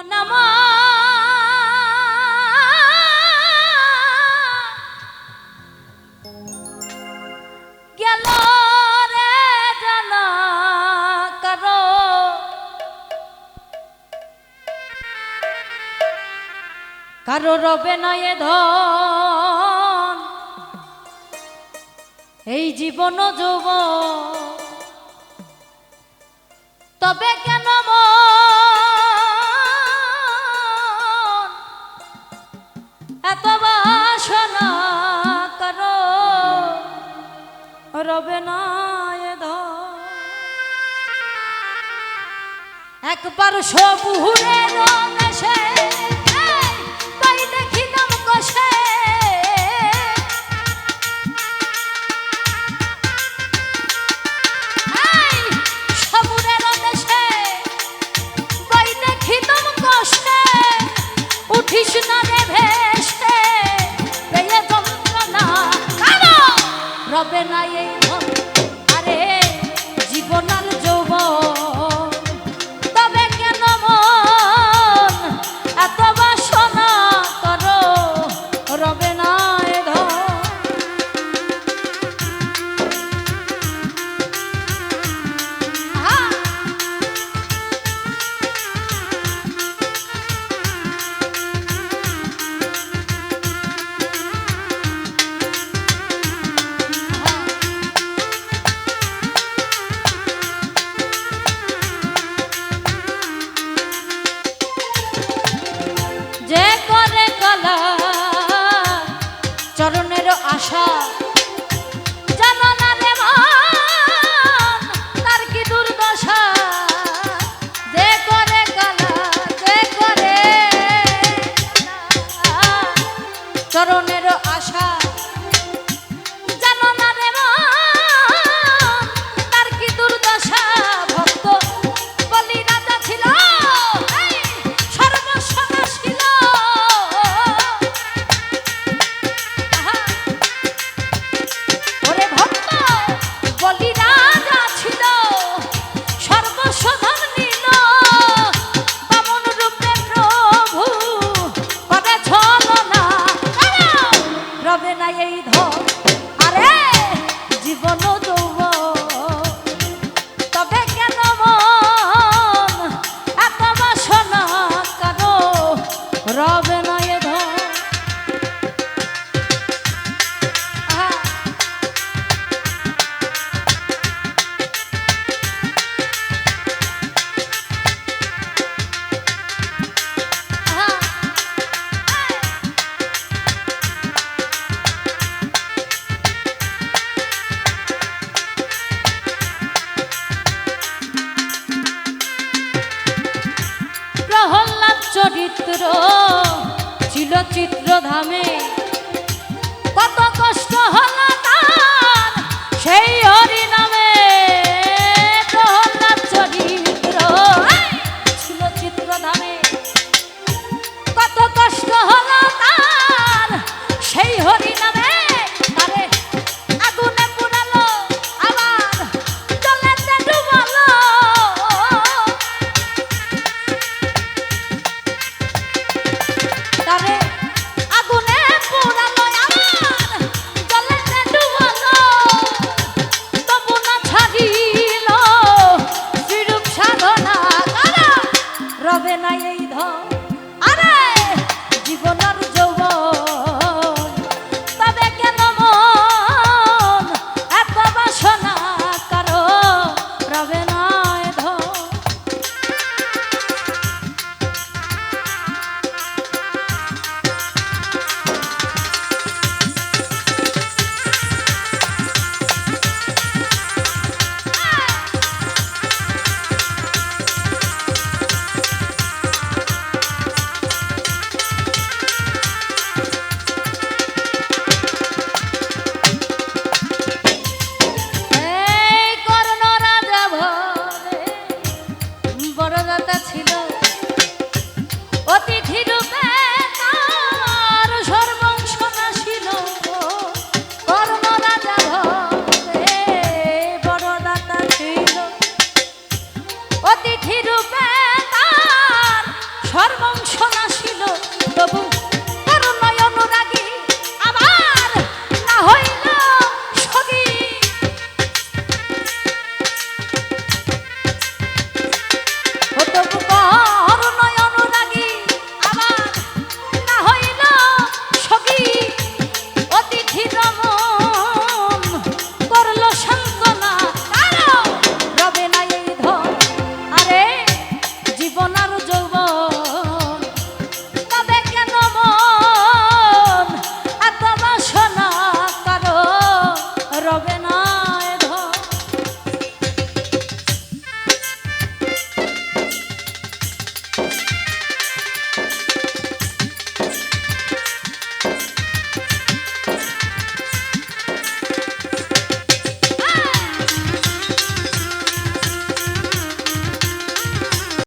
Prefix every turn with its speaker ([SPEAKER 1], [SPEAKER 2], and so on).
[SPEAKER 1] নমঃ গেল রে জানা করো কারো রবে না এ ধন এই জীবন যৌবন তবে কেন এত বাসনা করো রবে না এ ধন একবার সবুরে রমেশে তাই দেখিলাম কষে সবুরে রমেশে তাই দেখিলাম কষে উঠিস না রে ভেসে পেয়ে যন্ত্রণা রবে না এই ধন আরে জীবন আর যৌবন তবে কেন মন এত বাসনা করো রবে না এ ধন যে করে কলা চরণের আশা জানো না রে মন তার কি দুর্দশা যে করে কলা যে করে চরণের আশা জানো না রে মন তার কি দুর্দশা ভক্ত বলি রাজা ছিল এই ধন আরে জীবন যৌবন তবে কেন মন এত বাসনা করো রবে না এ ধন প্রহ্লাদ চরিত্র ছিল চিত্রধামে কত কষ্ট হলো তার সেই হরি নামে প্রহ্লাদ চরিত্র ছিল চিত্রধামে কত কষ্ট হলো তার সেই হরি নামে তারে আগুনে পুরালো আবার জলেতে ডুবালো তারে আগুনে পোড়ালো আবার জলেতে বংশ